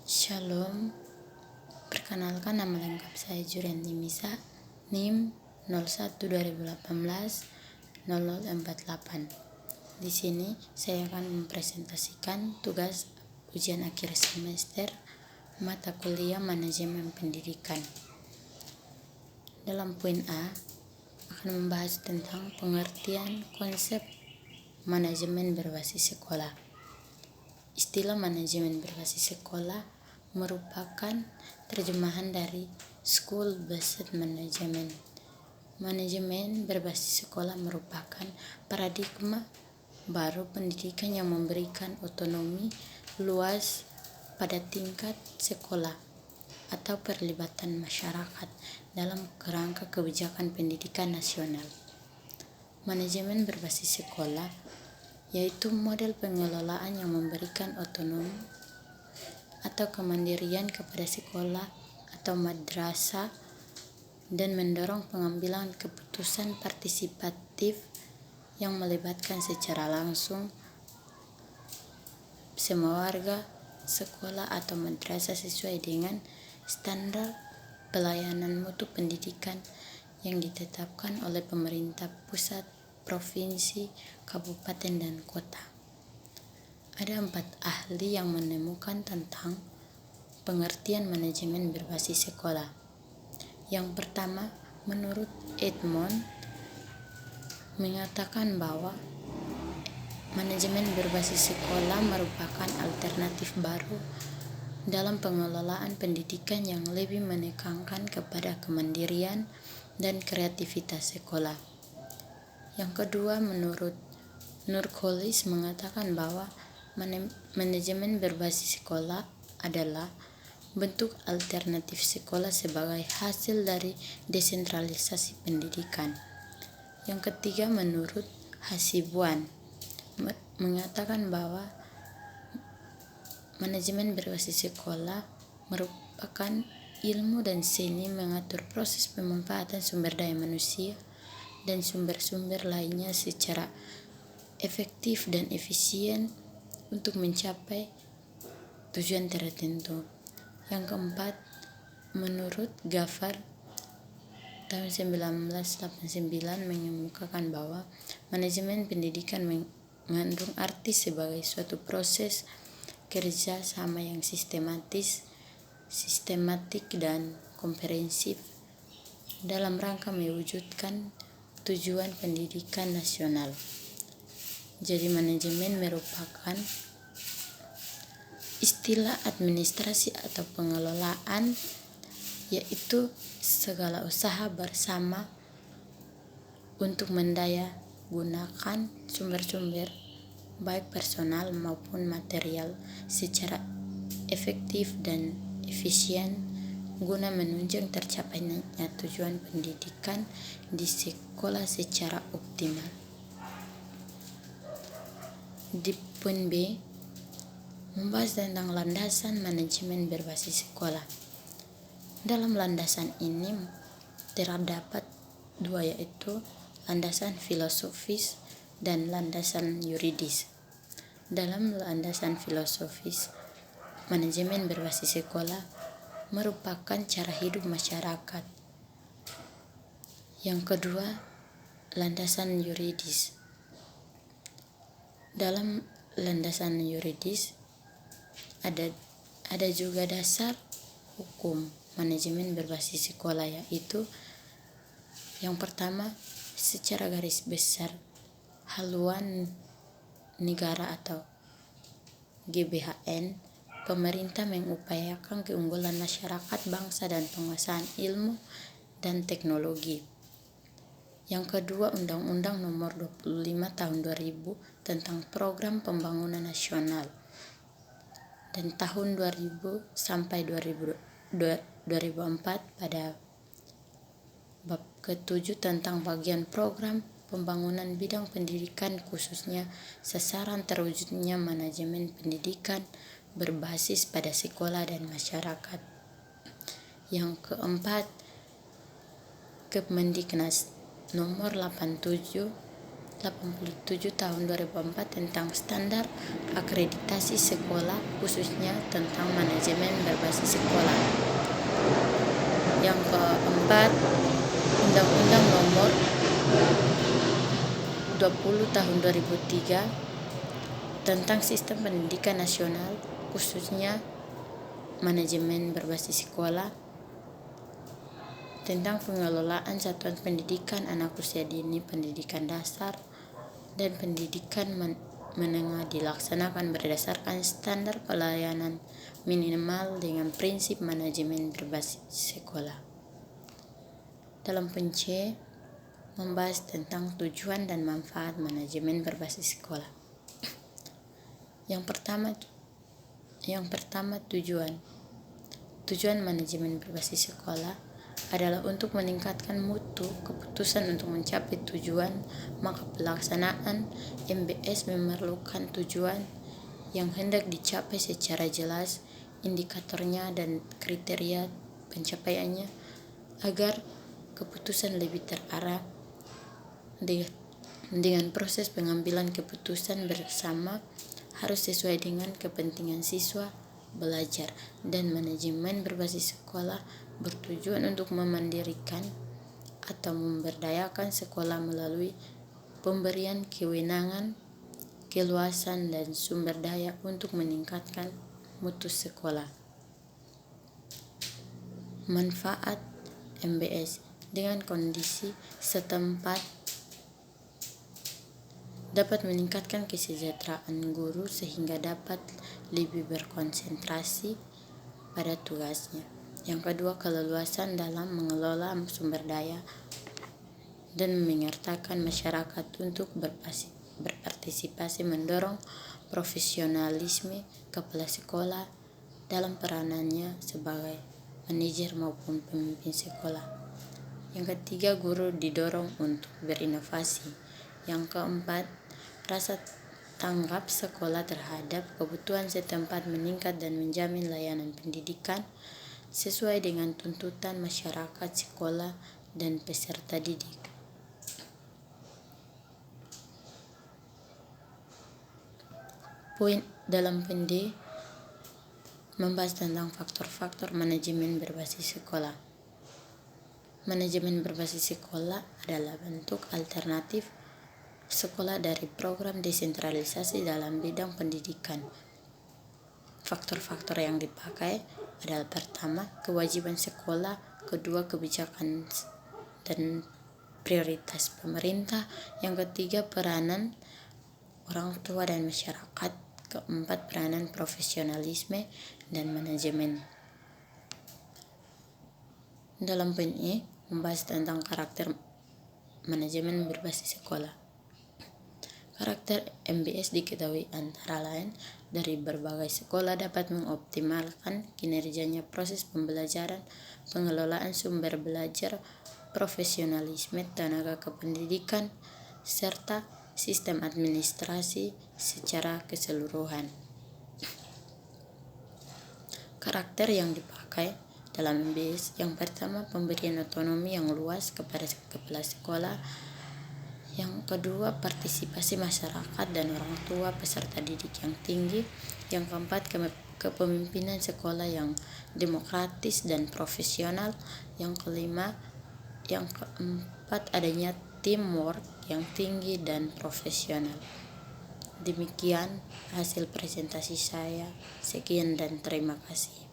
Shalom, perkenalkan nama lengkap saya Jurianti Misa, NIM 01-2018-0048. Di sini saya akan mempresentasikan tugas ujian akhir semester mata kuliah manajemen pendidikan. Dalam poin A akan membahas tentang pengertian konsep manajemen berbasis sekolah. Istilah manajemen berbasis sekolah merupakan terjemahan dari School-Based Management. Manajemen berbasis sekolah merupakan paradigma baru pendidikan yang memberikan otonomi luas pada tingkat sekolah atau perlibatan masyarakat dalam kerangka kebijakan pendidikan nasional. Manajemen berbasis sekolah yaitu model pengelolaan yang memberikan otonomi atau kemandirian kepada sekolah atau madrasah dan mendorong pengambilan keputusan partisipatif yang melibatkan secara langsung semua warga sekolah atau madrasah sesuai dengan standar pelayanan mutu pendidikan yang ditetapkan oleh pemerintah pusat, provinsi, kabupaten, dan kota. Ada 4 ahli yang menemukan tentang pengertian manajemen berbasis sekolah. Yang pertama, menurut Edmond, mengatakan bahwa manajemen berbasis sekolah merupakan alternatif baru dalam pengelolaan pendidikan yang lebih menekankan kepada kemandirian dan kreativitas sekolah. Yang kedua, menurut Nurkolis mengatakan bahwa manajemen berbasis sekolah adalah bentuk alternatif sekolah sebagai hasil dari desentralisasi pendidikan. Yang ketiga, menurut Hasibuan mengatakan bahwa manajemen berbasis sekolah merupakan ilmu dan seni mengatur proses pemanfaatan sumber daya manusia dan sumber-sumber lainnya secara efektif dan efisien untuk mencapai tujuan tertentu. Yang keempat, menurut Gafar tahun 1989 mengemukakan bahwa manajemen pendidikan mengandung arti sebagai suatu proses kerja sama yang sistematik dan komprehensif dalam rangka mewujudkan tujuan pendidikan nasional. Jadi manajemen merupakan istilah administrasi atau pengelolaan, yaitu segala usaha bersama untuk mendaya gunakan sumber-sumber baik personal maupun material secara efektif dan efisien guna menunjang tercapainya tujuan pendidikan di sekolah secara optimal. Di poin B membahas tentang landasan manajemen berbasis sekolah. Dalam landasan ini terdapat 2, yaitu landasan filosofis dan landasan yuridis. Dalam landasan filosofis, manajemen berbasis sekolah merupakan cara hidup masyarakat. Yang kedua, landasan yuridis. Dalam landasan yuridis ada juga dasar hukum manajemen berbasis sekolah, yaitu yang pertama, secara garis besar haluan negara atau GBHN, pemerintah mengupayakan keunggulan masyarakat, bangsa, dan penguasaan ilmu dan teknologi. Yang kedua, Undang-Undang Nomor 25 Tahun 2000 tentang Program Pembangunan Nasional, dan tahun 2000 sampai 2004 pada bab ke-7 tentang bagian program pembangunan bidang pendidikan, khususnya sasaran terwujudnya manajemen pendidikan berbasis pada sekolah dan masyarakat. Yang keempat, Kemendiknas Nomor 87 87 tahun 2004 tentang standar akreditasi sekolah, khususnya tentang manajemen berbasis sekolah. Yang keempat, Undang-Undang Nomor 20 tahun 2003 tentang sistem pendidikan nasional, khususnya manajemen berbasis sekolah, tentang pengelolaan satuan pendidikan anak usia dini, pendidikan dasar, dan pendidikan menengah dilaksanakan berdasarkan standar pelayanan minimal dengan prinsip manajemen berbasis sekolah. Dalam poin C, membahas tentang tujuan dan manfaat manajemen berbasis sekolah. Yang pertama tujuan. Tujuan manajemen berbasis sekolah adalah untuk meningkatkan mutu keputusan untuk mencapai tujuan, maka pelaksanaan MBS memerlukan tujuan yang hendak dicapai secara jelas, indikatornya dan kriteria pencapaiannya, agar keputusan lebih terarah dengan proses pengambilan keputusan bersama harus sesuai dengan kepentingan siswa belajar, dan manajemen berbasis sekolah bertujuan untuk memandirikan atau memberdayakan sekolah melalui pemberian kewenangan, keluasan, dan sumber daya untuk meningkatkan mutu sekolah. Manfaat MBS dengan kondisi setempat dapat meningkatkan kesejahteraan guru sehingga dapat lebih berkonsentrasi pada tugasnya. Yang kedua, keleluasan dalam mengelola sumber daya dan menyertakan masyarakat untuk berpartisipasi, mendorong profesionalisme kepala sekolah dalam peranannya sebagai manajer maupun pemimpin sekolah. Yang ketiga, guru didorong untuk berinovasi. Yang keempat, rasa tanggap sekolah terhadap kebutuhan setempat meningkat dan menjamin layanan pendidikan sesuai dengan tuntutan masyarakat, sekolah, dan peserta didik. Dalam poin D, membahas tentang faktor-faktor manajemen berbasis sekolah. Manajemen berbasis sekolah adalah bentuk alternatif sekolah dari program desentralisasi dalam bidang pendidikan. Faktor-faktor yang dipakai adalah: pertama, kewajiban sekolah; kedua, kebijakan dan prioritas pemerintah; yang ketiga, peranan orang tua dan masyarakat; keempat, peranan profesionalisme dan manajemen. Dalam poin E, membahas tentang karakter manajemen berbasis sekolah. Karakter MBS diketahui antara lain dari berbagai sekolah dapat mengoptimalkan kinerjanya proses pembelajaran, pengelolaan sumber belajar, profesionalisme tenaga kependidikan, serta sistem administrasi secara keseluruhan. Karakter yang dipakai dalam MBS: yang pertama, pemberian otonomi yang luas kepada kepala sekolah; yang kedua, partisipasi masyarakat dan orang tua peserta didik yang tinggi; yang keempat, kepemimpinan sekolah yang demokratis dan profesional; yang keempat, adanya teamwork yang tinggi dan profesional. Demikian hasil presentasi saya. Sekian dan terima kasih.